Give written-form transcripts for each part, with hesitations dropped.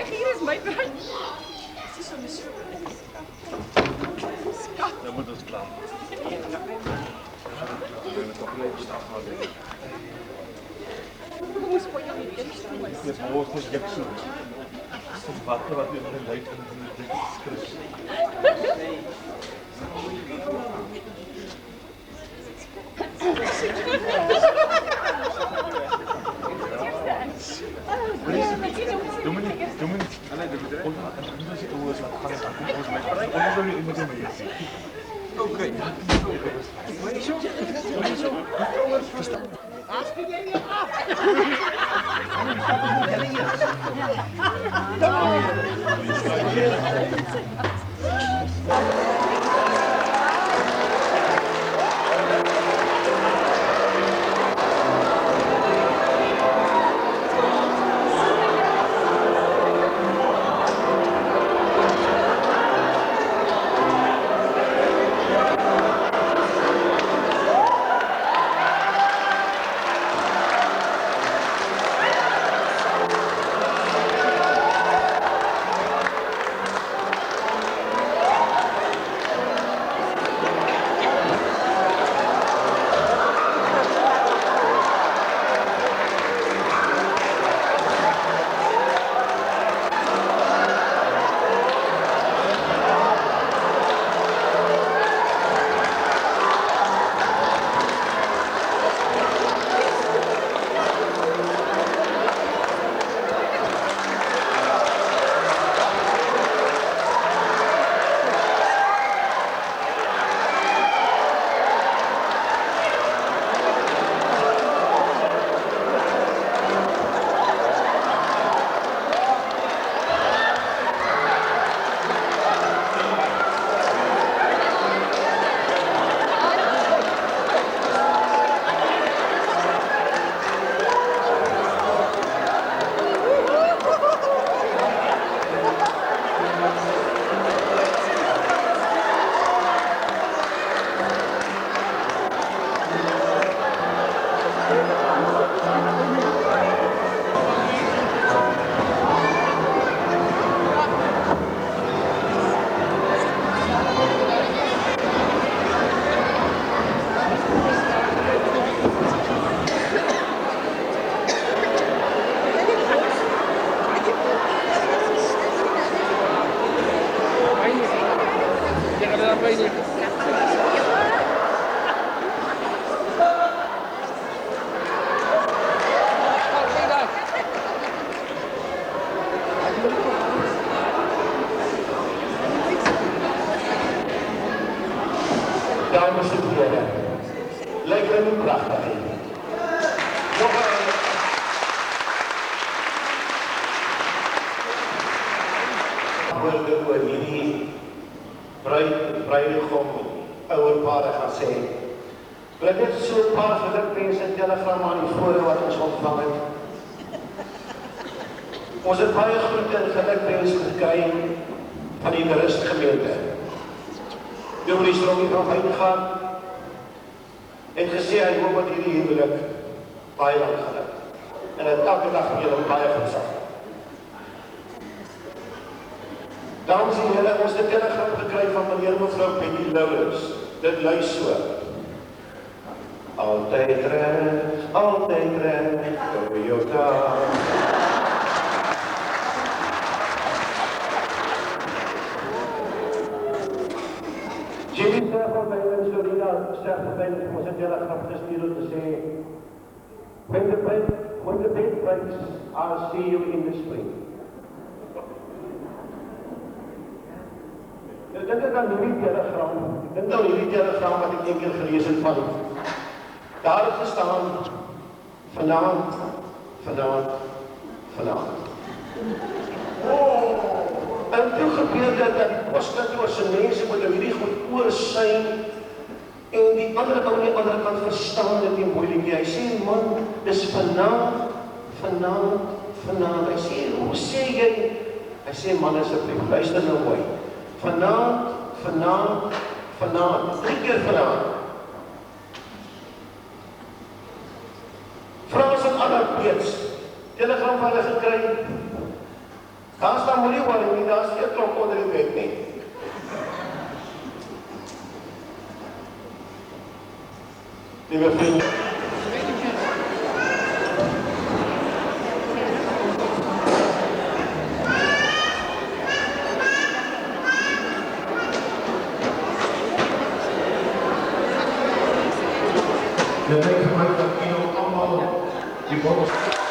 hier is my bruid. Dan moet ons klaar. Hoe moes voor jou niet instaan? Je hoort ons jek so. Wat u in die luid in die skrif. Doe me niet. Oké. Dames en heren, lijkt me nu prachtig. Nog een. Woorde oor hierdie bruidegom ouer pare gaan sê. Wil net so 'n paar gelukwense en telegram aan die voor wat ons ontvang het. Ons het baie groete en gelukwense gekry van die Christengemeente. Dominee Strongie van Wyngaard het gesê hy hoop dat hierdie huwelik baie lank gaan hou. En het elke dag vir julle baie gesag. Dames en heren, ons het 'n telegram gekry van meneer en mevrou Penny Lawrence. Dit lui so. Altyd reg, Toyota. Jimmy sê van my en Sorina sê van my dat ons het telegram gestuur om te sê when the bed breaks, I'll see you in the spring. Ek dink aan hierdie telegram wat ek eendag gelees het van. Daar het gestaan vanaand. En toe gebeur dit dat die poskantoor se mense moet hierdie goed oorsyn en die ander ou aan die ander kant verstaan dit nie moeilik nie. Hy sê man, dis vanaand. Hy sê, hoe sê jy? Hy sê man asseblief, luister nou mooi. Vanaand. 3 keer vanaand. Frans en Anna Peets, telegram van hulle gekry. Daar staan moenie worry nie, daar is geen klok onder die bed nie. Liewe vriende, dit lyk vir my dat julle almal die bottels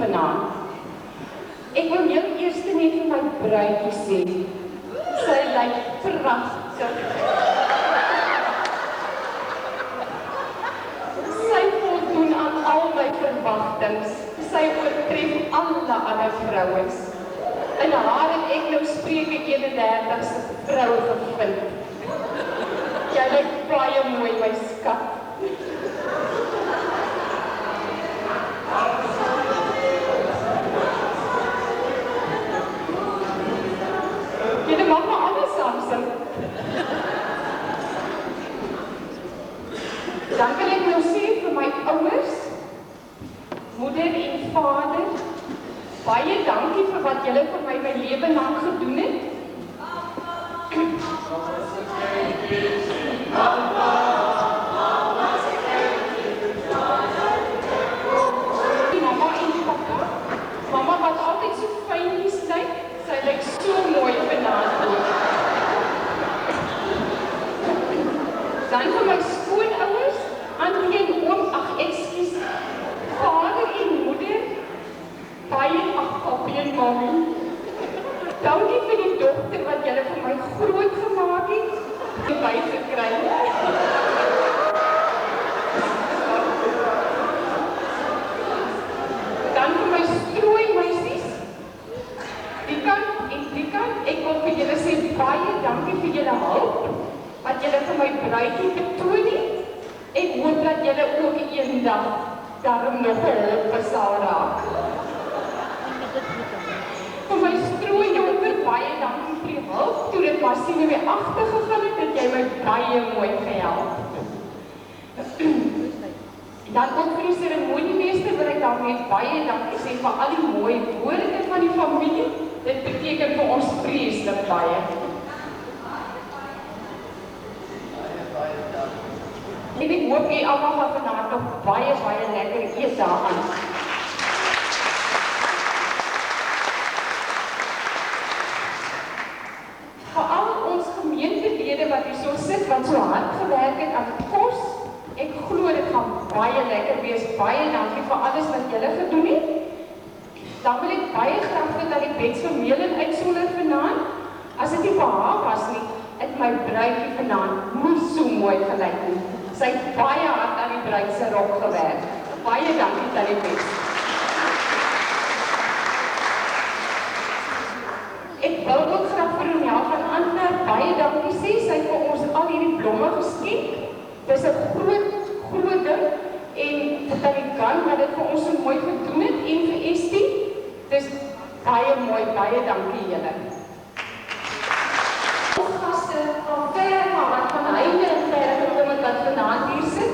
vanaand. Ek wil heel eers net vir my bruidjie sê, sy lyk pragtig. Sy voldoen aan al my verwagtinge. Sy oortref alle ander vrouens. In haar het ek nou Spreuke 31ste vrou gevind. Jy lyk baie mooi, my skat. Jy mag maar alles saamsing. Dan wil ek nou sê vir my ouers, moeder en vader, baie dankie vir wat julle vir my lewe lank gedoen het. Mama en papa, mama wat altyd so fynlies lyk, sy lyk so mooi vanaand. Dan vir my skoonouers, auntie en oom, ekskuus, vader en moeder, baie papi en mami. Dankie vir die dogter wat julle vir my groot gemaak het, die bygekry. Dan vir my strooi meisies, die kant en die kant, ek wil vir julle sê baie dankie vir julle hulp, wat julle vir my bruidjie betoon het. Ek hoop dat julle ook eendag daarom nog hulp sal raak. Vir my strooijonker, baie dankie vir die hulp, toe dit maar sien weer agtergegaan het jy my baie mooi gehelp. Dan ook vir die seremoniemeester wil ek daarmee baie dankie sê vir al die mooi woorde van die familie. Dit beteken vir ons vreeslik baie. En ek hoop jy almal gaan vanaand nog baie lekker eet daaraan. Veral ons gemeentelede wat hier so sit, wat so hard gewerk het aan die kos, ek glo dit gaan baie lekker wees. Baie dankie vir alles wat julle gedoen het. Dan wil ek baie graag vir dat die Bets Vermeulen uitsonder vanaand. As dit nie vir haar was nie, het my bruidjie vanaand nie so mooi gelyk nie. Sy het baie hard aan die bruid se rok gewerk. Baie dankie Tannie Bets. Ek wil ook graag vir Ronel van Antwerp baie dankie sê. Sy het vir ons al hierdie blomme geskenk. Dis 'n groot ding. En vir Tannie Gan wat dit vir ons so mooi gedoen het en vir Estie. Dis baie mooi, baie dankie julle. Ons gaste van ver wat van heinde en ver gekom het wat vanaand hier sit.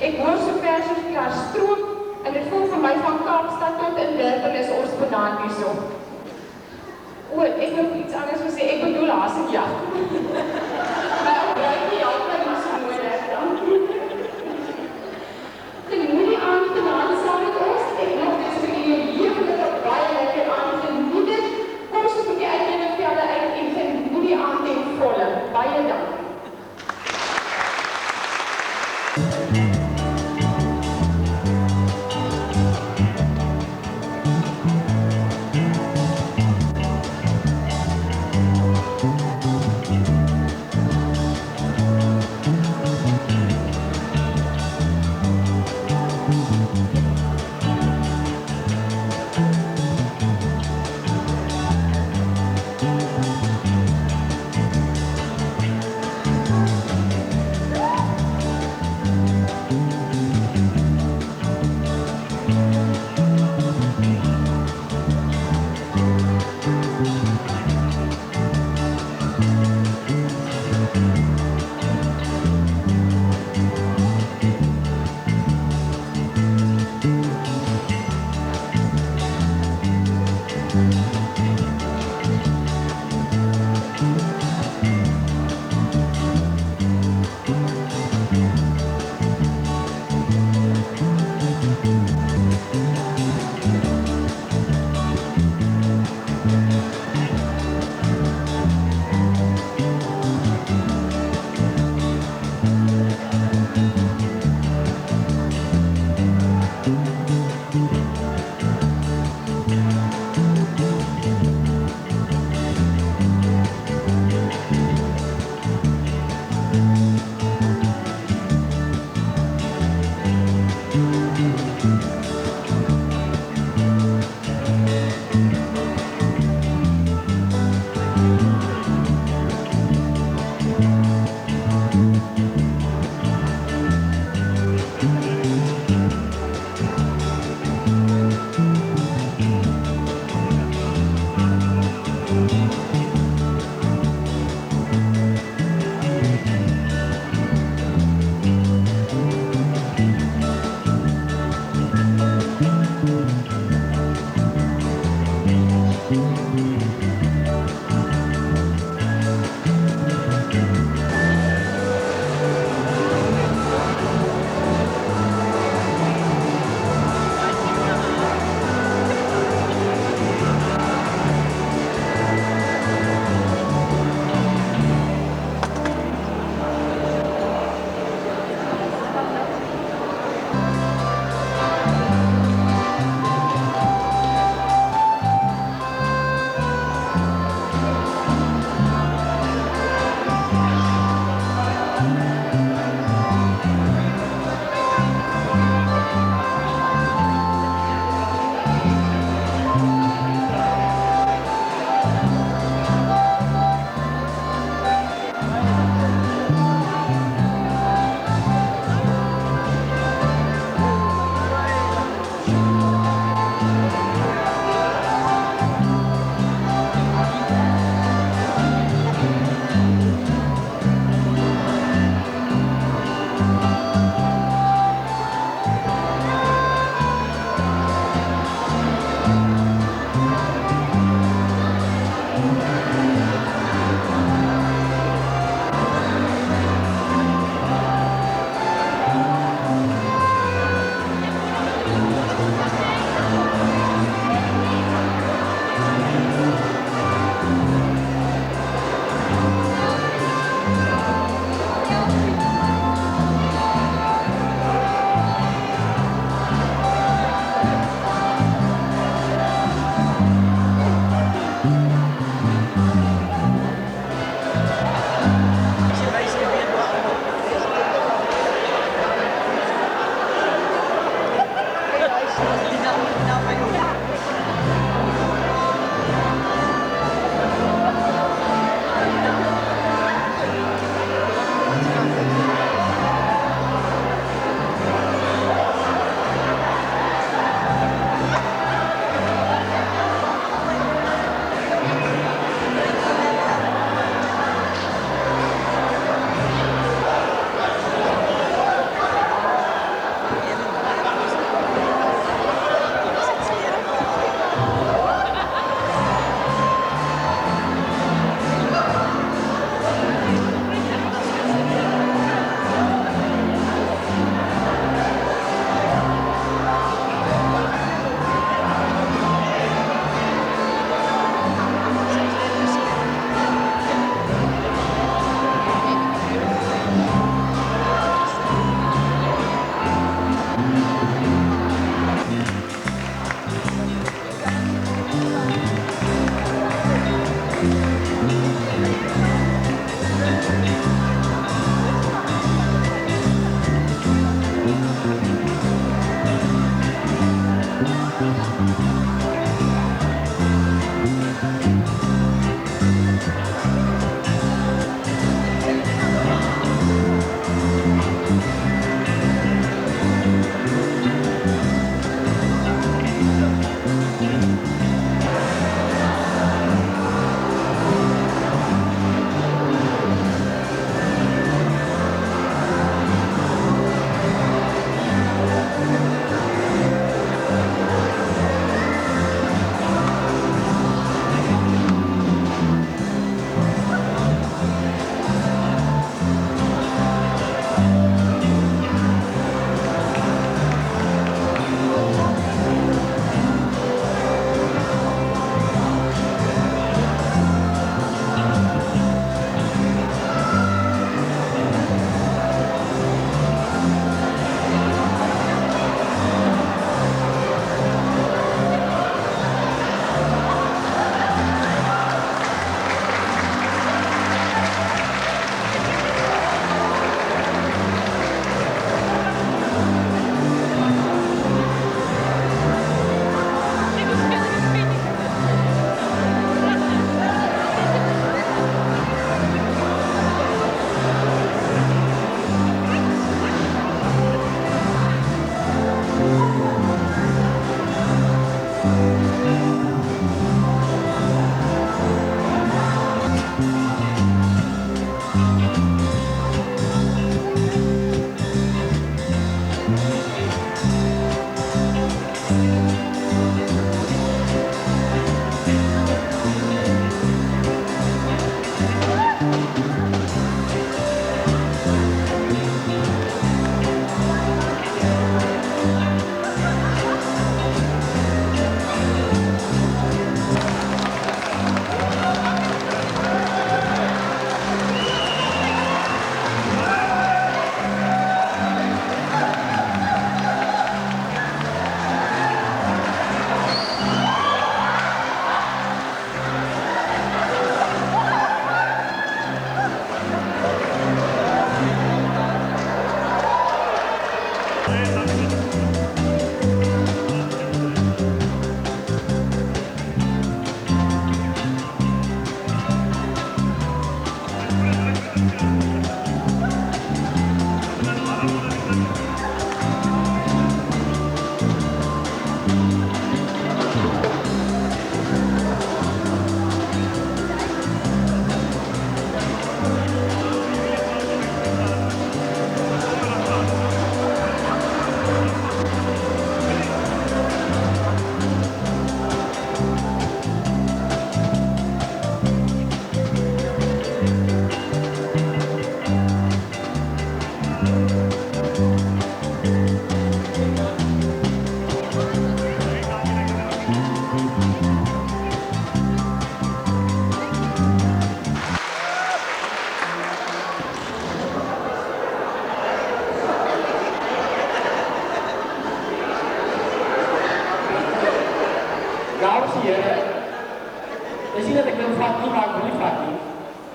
Ek hoor so ver soos die jaar stroom en dit voel vir my van Kaapstad tot in Durban is ons vanaand hier so. O, ek wil iets anders gesê, ek bedoel hasenjag. My ou bruidjie help my nie so mooi reg, dankie. Geniet die aand vanaand saam met ons. Ek nog dit vir julle heerlik baie lekker aand geniet dit. Kom so 'n bietjie uit julle velde uit en geniet die aand ten volle. Baie dankie. Thank you.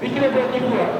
Weet julle wat nie voor?